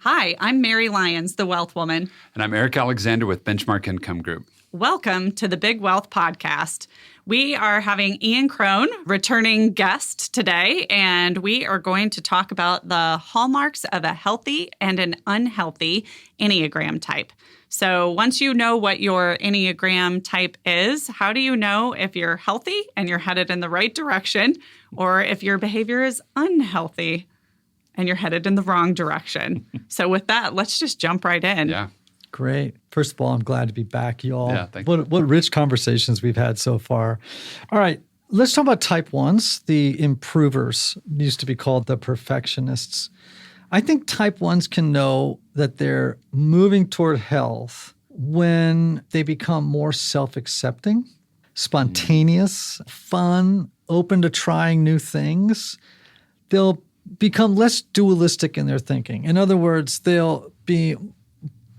Hi, I'm Mary Lyons, the Wealth Woman. And I'm Eric Alexander with Benchmark Income Group. Welcome to the Big Wealth Podcast. We are having Ian Cron, returning guest today, and we are going to talk about the hallmarks of a healthy and an unhealthy Enneagram type. So once you know what your Enneagram type is, how do you know if you're healthy and you're headed in the right direction, or if your behavior is unhealthy and you're headed in the wrong direction? So with that, let's just jump right in. Yeah. Great. First of all, I'm glad to be back, y'all. Yeah, thank you. What rich conversations we've had so far. All right, let's talk about type 1s, the improvers, used to be called the perfectionists. I think type 1s can know that they're moving toward health when they become more self-accepting, spontaneous, fun, open to trying new things. They'll become less dualistic in their thinking. In other words, they'll be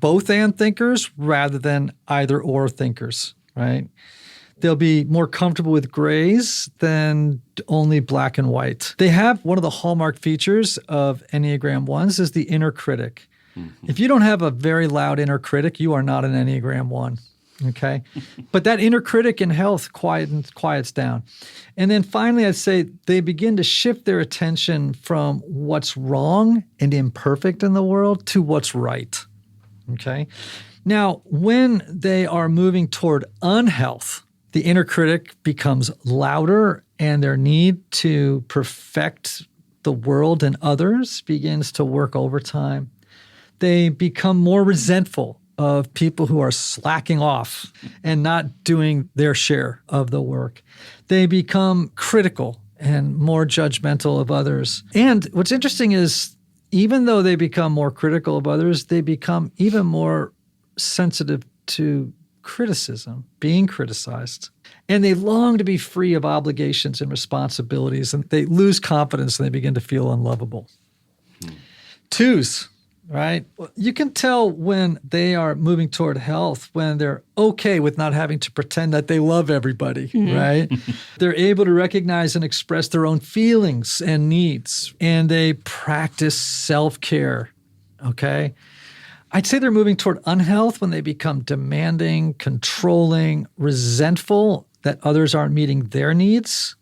both and thinkers rather than either or thinkers, right? They'll be more comfortable with grays than only black and white. They have one of the hallmark features of Enneagram 1s is the inner critic. Mm-hmm. If you don't have a very loud inner critic, you are not an Enneagram 1, okay? But that inner critic in health quiets down. And then finally, I'd say they begin to shift their attention from what's wrong and imperfect in the world to what's right. Okay. Now, when they are moving toward unhealth, the inner critic becomes louder and their need to perfect the world and others begins to work overtime. They become more resentful of people who are slacking off and not doing their share of the work. They become critical and more judgmental of others. And what's interesting is, even though they become more critical of others, they become even more sensitive to criticism, being criticized. And they long to be free of obligations and responsibilities, and they lose confidence and they begin to feel unlovable. 2s, right? You can tell when they are moving toward health, when they're okay with not having to pretend that they love everybody, right? They're able to recognize and express their own feelings and needs, and they practice self-care, okay? I'd say they're moving toward unhealth when they become demanding, controlling, resentful that others aren't meeting their needs.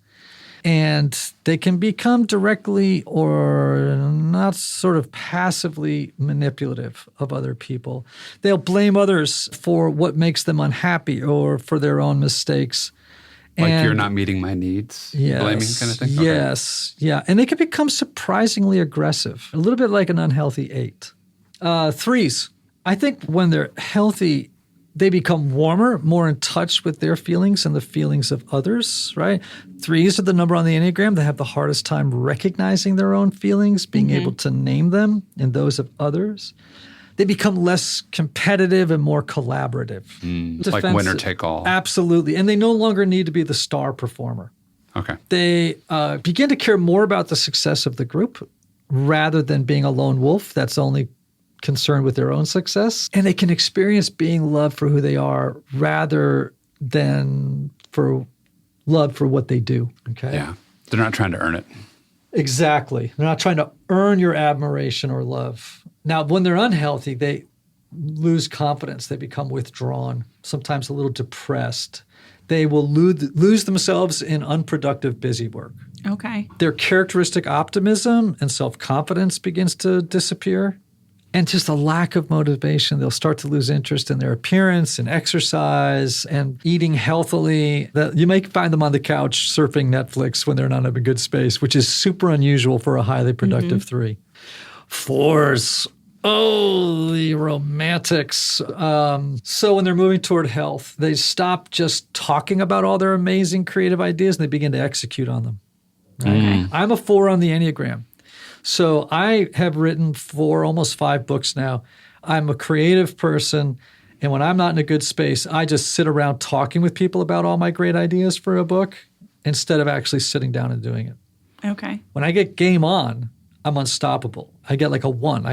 And they can become directly or not sort of passively manipulative of other people. They'll blame others for what makes them unhappy or for their own mistakes. Like you're not meeting my needs, yes, blaming kind of thing? Yes, yeah. And they can become surprisingly aggressive, a little bit like an unhealthy 8. 3s, I think when they're healthy, they become warmer, more in touch with their feelings and the feelings of others, right? 3s are the number on the Enneagram that have the hardest time recognizing their own feelings, being able to name them and those of others. They become less competitive and more collaborative. Like winner take all. Absolutely. And they no longer need to be the star performer. Okay. They begin to care more about the success of the group rather than being a lone wolf that's only concerned with their own success, and they can experience being loved for who they are rather than for love for what they do. Okay. Yeah. They're not trying to earn it. Exactly. They're not trying to earn your admiration or love. Now, when they're unhealthy, they lose confidence. They become withdrawn, sometimes a little depressed. They will lose themselves in unproductive busy work. Okay. Their characteristic optimism and self-confidence begins to disappear. And just a lack of motivation. They'll start to lose interest in their appearance and exercise and eating healthily. You may find them on the couch surfing Netflix when they're not in a good space, which is super unusual for a highly productive 3. 4s, oh, the romantics. So when they're moving toward health, they stop just talking about all their amazing creative ideas and they begin to execute on them. Right? I'm a 4 on the Enneagram. So I have written 4, almost 5 books now. I'm a creative person, and when I'm not in a good space, I just sit around talking with people about all my great ideas for a book instead of actually sitting down and doing it. Okay. When I get game on, I'm unstoppable. I get like a 1.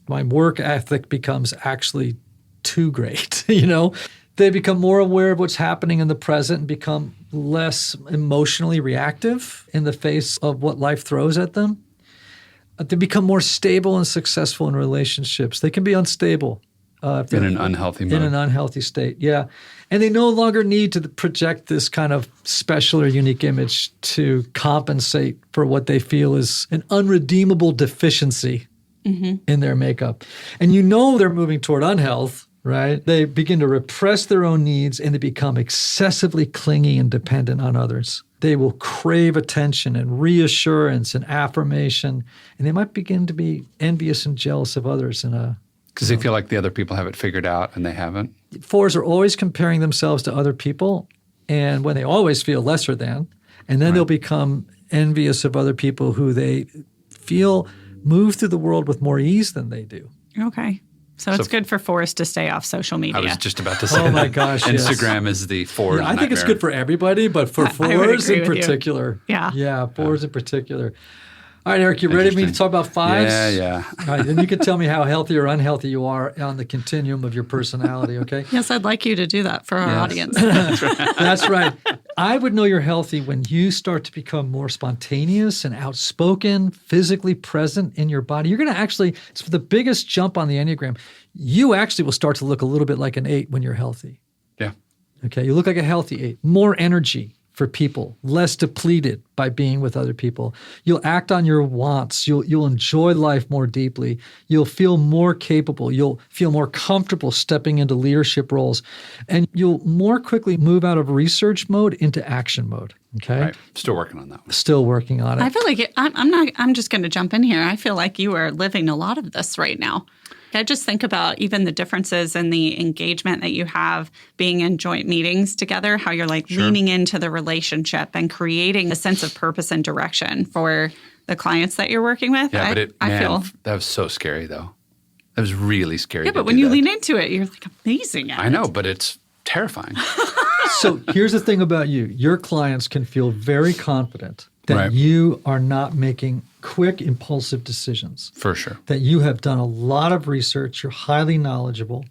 My work ethic becomes actually too great, you know? They become more aware of what's happening in the present and become less emotionally reactive in the face of what life throws at them. They become more stable and successful in relationships. They can be unstable. In an unhealthy mode. In an unhealthy state, yeah. And they no longer need to project this kind of special or unique image to compensate for what they feel is an unredeemable deficiency in their makeup. And they're moving toward unhealth, right? They begin to repress their own needs and they become excessively clingy and dependent on others. They will crave attention and reassurance and affirmation, and they might begin to be envious and jealous of others because they feel like the other people have it figured out and they haven't. 4s are always comparing themselves to other people, and when they always feel lesser than, and then they'll become envious of other people who they feel move through the world with more ease than they do. Okay. So it's good for 4s to stay off social media. I was just about to say Oh my gosh, Instagram is the 4 I think it's good for everybody, but for 4s in particular. Yeah. Yeah, 4s in particular. All right, Eric, you ready for me to talk about 5s? Yeah. All right, then you can tell me how healthy or unhealthy you are on the continuum of your personality, okay? Yes, I'd like you to do that for our audience. That's right. I would know you're healthy when you start to become more spontaneous and outspoken, physically present in your body. You're going to actually, it's the biggest jump on the Enneagram. You actually will start to look a little bit like an 8 when you're healthy. Yeah. Okay, you look like a healthy 8. More energy for people, less depleted by being with other people. You'll act on your wants. You'll enjoy life more deeply. You'll feel more capable. You'll feel more comfortable stepping into leadership roles. And you'll more quickly move out of research mode into action mode. Okay? Right. Still working on that one. Still working on it. I feel like I'm just going to jump in here. I feel like you are living a lot of this right now. I just think about even the differences in the engagement that you have being in joint meetings together, how you're leaning into the relationship and creating a sense of purpose and direction for the clients that you're working with. Yeah, I feel that was so scary though. That was really scary. Yeah, but when you lean into it, you're amazing at it. I know, but it's terrifying. So here's the thing about you. Your clients can feel very confident that you are not making quick, impulsive decisions. For sure. That you have done a lot of research, you're highly knowledgeable,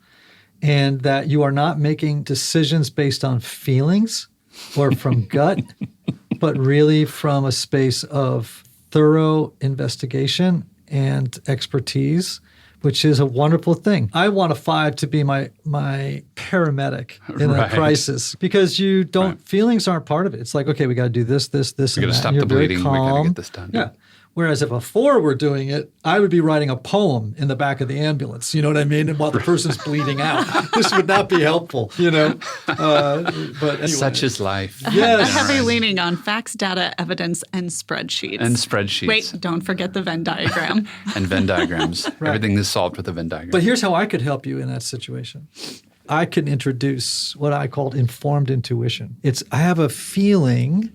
and that you are not making decisions based on feelings or from gut, but really from a space of thorough investigation and expertise, which is a wonderful thing. I want a 5 to be my paramedic in a crisis because you don't, feelings aren't part of it. It's like, okay, we got to do this, and that. We got to stop the bleeding. We got to get this done. Yeah. Whereas if a 4 were doing it, I would be writing a poem in the back of the ambulance. You know what I mean? And while the person's bleeding out, this would not be helpful. But anyway. Such is life. Yes. A heavy leaning on facts, data, evidence, and spreadsheets. Wait, don't forget the Venn diagram. And Venn diagrams. Everything is solved with a Venn diagram. But here's how I could help you in that situation. I can introduce what I call informed intuition. I have a feeling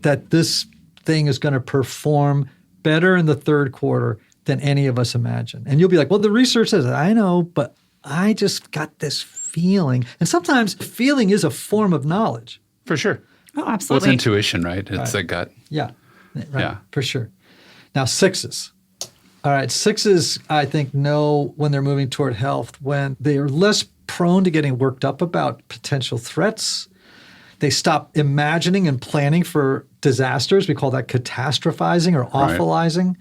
that this thing is going to perform better in the third quarter than any of us imagine. And you'll be like, well, the research says that. I know, but I just got this feeling. And sometimes feeling is a form of knowledge. For sure. Oh, absolutely. Well, it's intuition, right? It's a gut. Yeah. Right. For sure. Now, 6s. All right. 6s, I think, know when they're moving toward health, when they are less prone to getting worked up about potential threats. They stop imagining and planning for disasters. We call that catastrophizing or awfulizing.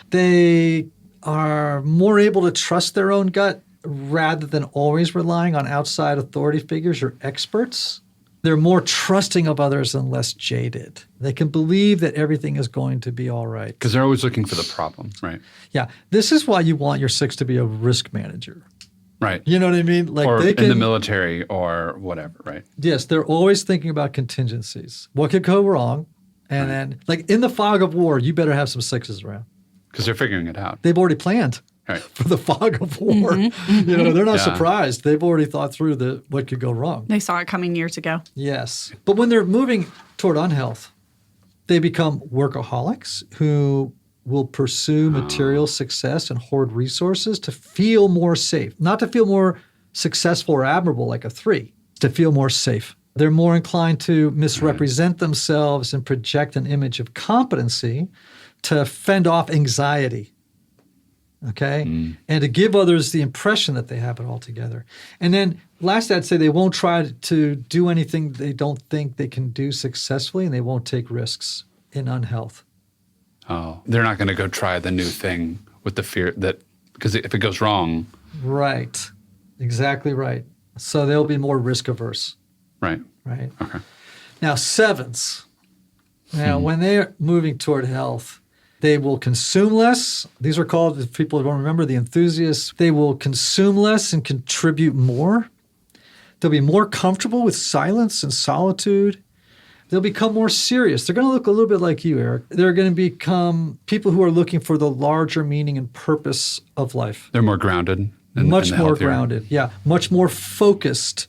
They are more able to trust their own gut rather than always relying on outside authority figures or experts. They're more trusting of others and less jaded. They can believe that everything is going to be all right. Because they're always looking for the problem, right? Yeah. This is why you want your 6 to be a risk manager. Right. You know what I mean? Or in the military or whatever, right? Yes, they're always thinking about contingencies. What could go wrong? And then, in the fog of war, you better have some 6s around. Because they're figuring it out. They've already planned for the fog of war. They're not surprised. They've already thought through what could go wrong. They saw it coming years ago. Yes. But when they're moving toward unhealth, they become workaholics who will pursue material success and hoard resources to feel more safe, not to feel more successful or admirable like a 3, to feel more safe. They're more inclined to misrepresent themselves and project an image of competency to fend off anxiety, okay? And to give others the impression that they have it all together. And then last, I'd say they won't try to do anything they don't think they can do successfully, and they won't take risks in unhealth. Oh, they're not going to go try the new thing with the fear that, because if it goes wrong. Right. Exactly right. So they'll be more risk averse. Right. Right. Okay. Now, 7s. Now, when they're moving toward health, they will consume less. These are called, if people don't remember, the enthusiasts. They will consume less and contribute more. They'll be more comfortable with silence and solitude. They'll become more serious. They're going to look a little bit like you, Eric. They're going to become people who are looking for the larger meaning and purpose of life. They're more grounded. Much more grounded. Yeah. Much more focused.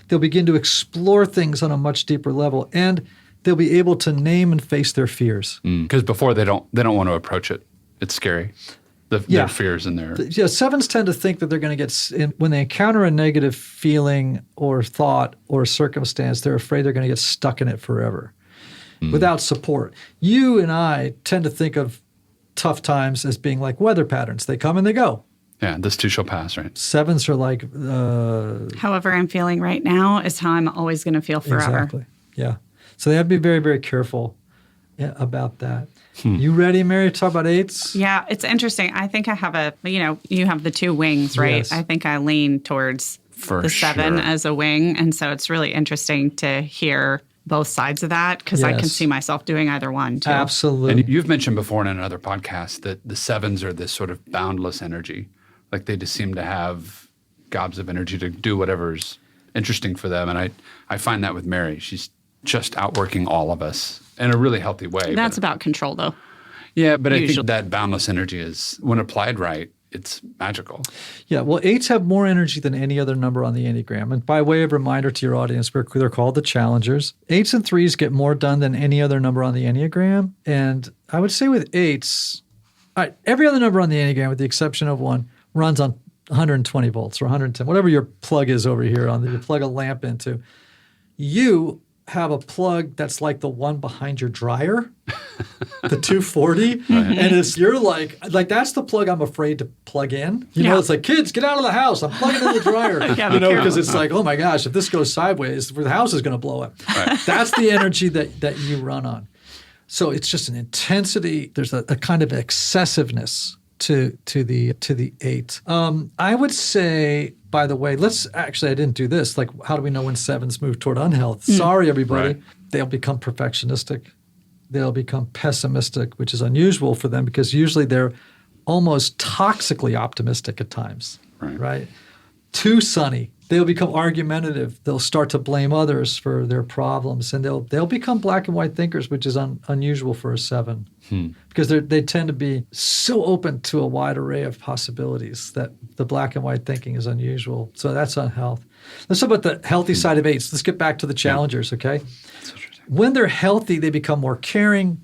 They'll begin to explore things on a much deeper level. And they'll be able to name and face their fears. Because before they don't want to approach it. It's scary. Their fears and their... Yeah, 7s tend to think that they're going to get, when they encounter a negative feeling or thought or circumstance, they're afraid they're going to get stuck in it forever without support. You and I tend to think of tough times as being like weather patterns. They come and they go. Yeah, this too shall pass, right? 7s are like... however I'm feeling right now is how I'm always going to feel forever. Exactly, yeah. So they have to be very, very careful about that. You ready, Mary, to talk about 8s? Yeah, it's interesting. I think I have you have the 2 wings, right? Yes. I think I lean towards the 7 as a wing. And so it's really interesting to hear both sides of that because I can see myself doing either one too. Absolutely. And you've mentioned before in another podcast that the 7s are this sort of boundless energy. Like they just seem to have gobs of energy to do whatever's interesting for them. And I find that with Mary. She's just outworking all of us in a really healthy way. That's about control, though. Yeah, but I think that boundless energy is, when applied right, it's magical. Yeah, well, 8s have more energy than any other number on the Enneagram. And by way of reminder to your audience, they're called the challengers. 8s and 3s get more done than any other number on the Enneagram. And I would say with 8s, every other number on the Enneagram, with the exception of one, runs on 120 volts or 110, whatever your plug is over here you plug a lamp into. You have a plug that's like the one behind your dryer, the 240, and you're like that's the plug I'm afraid to plug in. You know, it's like, kids, get out of the house. I'm plugging in the dryer. Because it's like, oh my gosh, if this goes sideways, the house is going to blow up. Right. That's the energy that you run on. So it's just an intensity. There's a kind of excessiveness to the 8. I would say, by the way, I didn't do this. Like, how do we know when 7s move toward unhealth? Sorry, everybody. Right. They'll become perfectionistic. They'll become pessimistic, which is unusual for them because usually they're almost toxically optimistic at times, right? Too sunny. They'll become argumentative. They'll start to blame others for their problems, and they'll become black and white thinkers, which is unusual for a 7, because they tend to be so open to a wide array of possibilities that the black and white thinking is unusual. So that's unhealth. Let's talk about the healthy side of 8s. Let's get back to the challengers, okay? That's interesting. When they're healthy, they become more caring,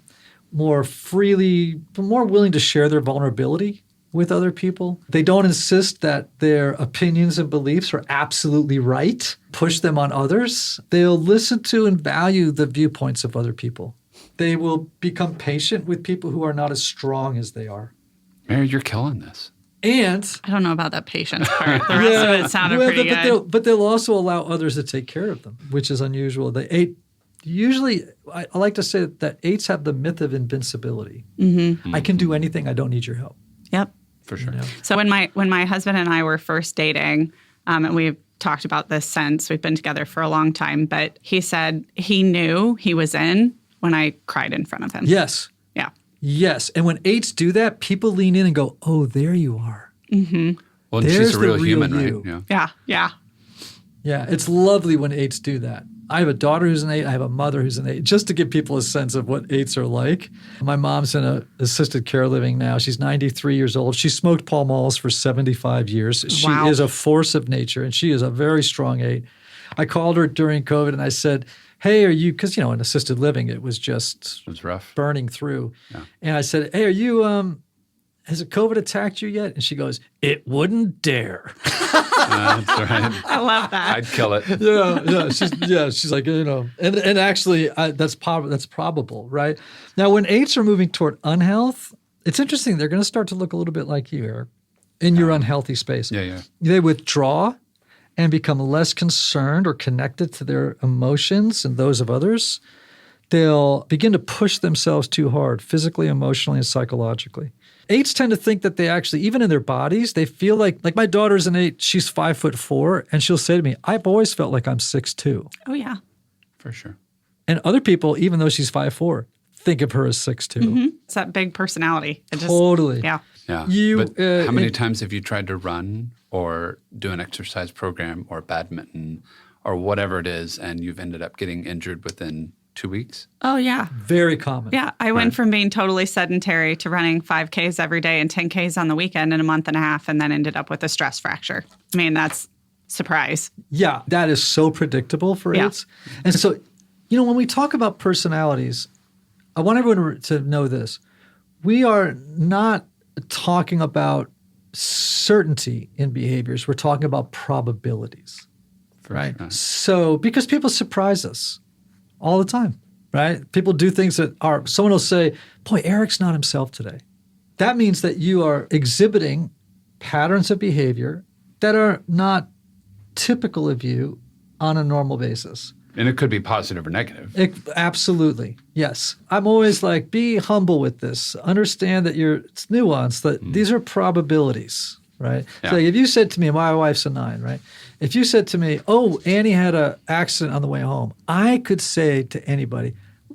more willing to share their vulnerability with other people. They don't insist that their opinions and beliefs are absolutely right, push them on others. They'll listen to and value the viewpoints of other people. They will become patient with people who are not as strong as they are. Mary, you're killing this. And I don't know about that patience part. The rest of it sounded pretty good. But they'll also allow others to take care of them, which is unusual. The 8, usually, I like to say that 8s have the myth of invincibility. I can do anything. I don't need your help. Yep. For sure. So when my husband and I were first dating, and we've talked about this since, we've been together for a long time, but he said he knew he was in when I cried in front of him. Yes. Yeah. Yes. And when 8s do that, people lean in and go, oh, there you are. Well, There's she's a real the human, you. right? Yeah. Yeah. It's lovely when 8s do that. I have a daughter who's an 8. I have a mother who's an 8. Just to give people a sense of what 8s are like. My mom's in an assisted care living now. She's 93 years old. She smoked Pall Malls for 75 years. She is a force of nature, and she is a very strong 8. I called her during COVID, and I said, hey, are you – because, in assisted living, it was rough. Burning through. Yeah. And I said, hey, are you has COVID attacked you yet? And she goes, it wouldn't dare. That's right. I love that. I'd kill it. She's like, and actually that's probable, right? Now, when 8s are moving toward unhealth, it's interesting. They're going to start to look a little bit like you, Eric, in your unhealthy space. Yeah. They withdraw and become less concerned or connected to their emotions and those of others. they'll begin to push themselves too hard, physically, emotionally, and psychologically. 8s tend to think that they actually, even in their bodies, they feel like my daughter's an 8, she's 5'4", and she'll say to me, I've always felt like I'm 6'2". Oh, yeah. For sure. And other people, even though she's 5'4", think of her as 6'2". Mm-hmm. It's that big personality. Totally. Yeah. Yeah. But how many times have you tried to run or do an exercise program or badminton or whatever it is, and you've ended up getting injured within 2 weeks? Oh, yeah. Very common. Yeah. I went from being totally sedentary to running 5Ks every day and 10Ks on the weekend in a month and a half, and then ended up with a stress fracture. I mean, that's surprise. Yeah. That is so predictable for 8s. And so, when we talk about personalities, I want everyone to know this. We are not talking about certainty in behaviors. We're talking about probabilities, right? Sure. So, because people surprise us all the time, right? People do things that someone will say, boy, Eric's not himself today. That means that you are exhibiting patterns of behavior that are not typical of you on a normal basis. And it could be positive or negative. Absolutely. Yes. I'm always like, be humble with this. Understand that it's nuanced, that these are probabilities, right? Yeah. So if you said to me, my wife's a 9, right? If you said to me, oh, Annie had an accident on the way home, I could say to anybody,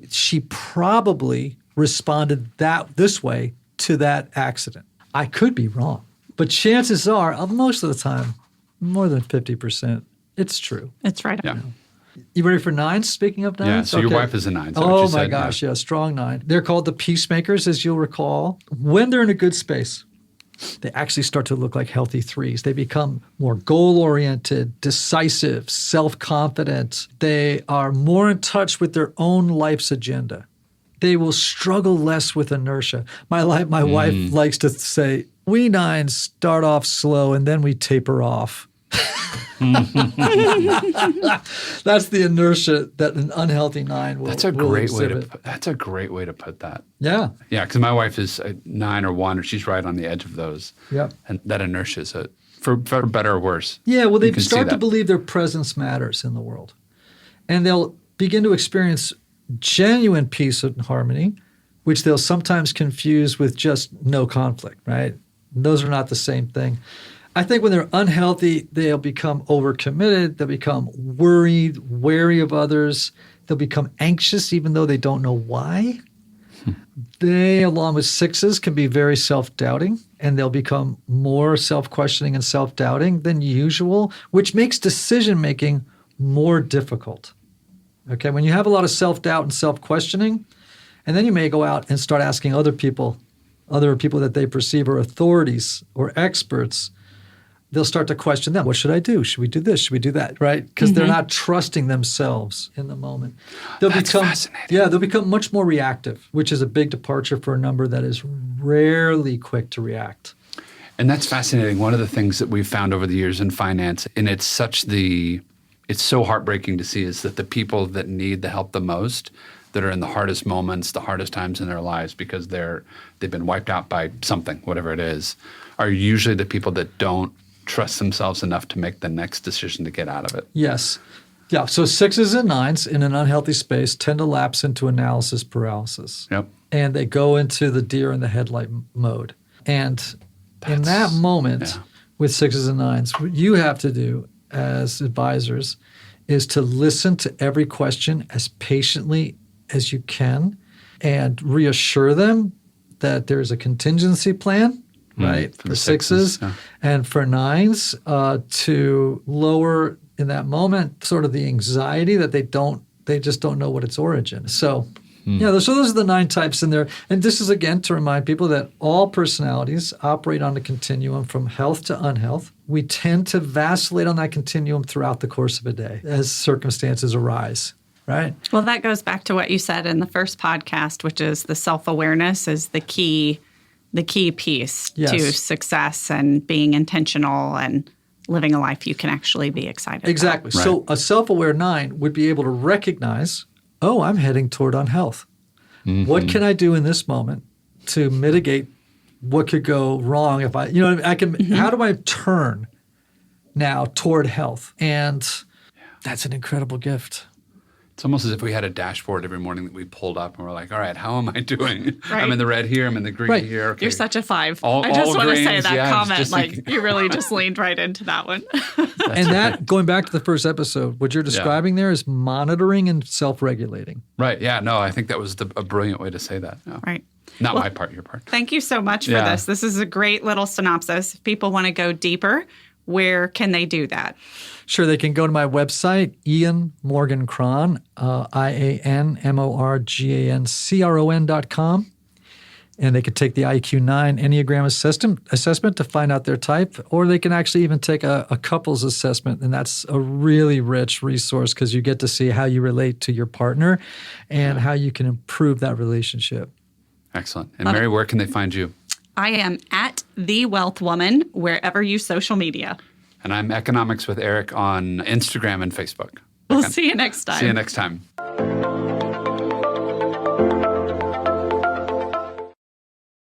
she probably responded this way to that accident. I could be wrong. But chances are, most of the time, more than 50%, it's true. It's right. Yeah. You ready for 9s? Speaking of 9s? Yeah, so your wife is a 9. Oh my gosh, yeah, strong 9. They're called the peacemakers, as you'll recall. When they're in a good space, they actually start to look like healthy 3s. They become more goal-oriented, decisive, self-confident. They are more in touch with their own life's agenda. They will struggle less with inertia. My wife likes to say, we 9s start off slow and then we taper off. That's the inertia that an unhealthy 9 will. That's a great exhibit. That's a great way to put that. Yeah. Yeah, because my wife is a 9 or 1, or she's right on the edge of those. Yep. And that inertia is for better or worse. Yeah, well, they You can see start to that. believe their presence matters in the world. And they'll begin to experience genuine peace and harmony, which they'll sometimes confuse with just no conflict, right? Those are not the same thing. I think when they're unhealthy, they'll become overcommitted. They'll become worried, wary of others. They'll become anxious even though they don't know why. They, along with 6s, can be very self-doubting, and they'll become more self-questioning and self-doubting than usual, which makes decision-making more difficult. Okay, when you have a lot of self-doubt and self-questioning, and then you may go out and start asking other people that they perceive are authorities or experts, they'll start to question them. What should I do? Should we do this? Should we do that? Right? Because they're not trusting themselves in the moment. That's fascinating. Yeah, they'll become much more reactive, which is a big departure for a number that is rarely quick to react. And that's fascinating. One of the things that we've found over the years in finance, and it's so heartbreaking to see, is that the people that need the help the most, that are in the hardest moments, the hardest times in their lives, because they've been wiped out by something, whatever it is, are usually the people that don't trust themselves enough to make the next decision to get out of it. Yes. Yeah. So 6s and 9s in an unhealthy space tend to lapse into analysis paralysis. Yep. And they go into the deer in the headlight mode. And in that moment, with 6s and 9s, what you have to do as advisors is to listen to every question as patiently as you can and reassure them that there's a contingency plan, right, for 6s, and for 9s to lower in that moment sort of the anxiety that they just don't know what its origin. So so those are the 9 types in there. And this is, again, to remind people that all personalities operate on a continuum from health to unhealth. We tend to vacillate on that continuum throughout the course of a day as circumstances arise, right? Well, that goes back to what you said in the first podcast, which is the self-awareness is the key piece to success and being intentional and living a life you can actually be excited about. Exactly. Right. So a self-aware 9 would be able to recognize, oh, I'm heading toward unhealth. Mm-hmm. What can I do in this moment to mitigate what could go wrong if I can, how do I turn now toward health? And that's an incredible gift. It's almost as if we had a dashboard every morning that we pulled up and we're like, all right, how am I doing? Right. I'm in the red here. I'm in the green Right. here. Okay. You're such a 5. All I just want to say grains, that yeah, comment. just Like, thinking- you really just leaned right into that one. And that, going back to the first episode, what you're describing there is monitoring and self-regulating. Right. Yeah. No, I think that was a brilliant way to say that. No. Right. Not my part, your part. Thank you so much for Yeah. this. This is a great little synopsis. If people want to go deeper, where can they do that? Sure, they can go to my website, Ian Morgan Cron, IANMORGANCRON.com. And they could take the IQ9 Enneagram assessment to find out their type, or they can actually even take a couples assessment. And that's a really rich resource because you get to see how you relate to your partner and how you can improve that relationship. Excellent. And Mary, where can they find you? I am at The Wealth Woman, wherever you social media. And I'm Economics with Eric on Instagram and Facebook. We'll see you next time. See you next time.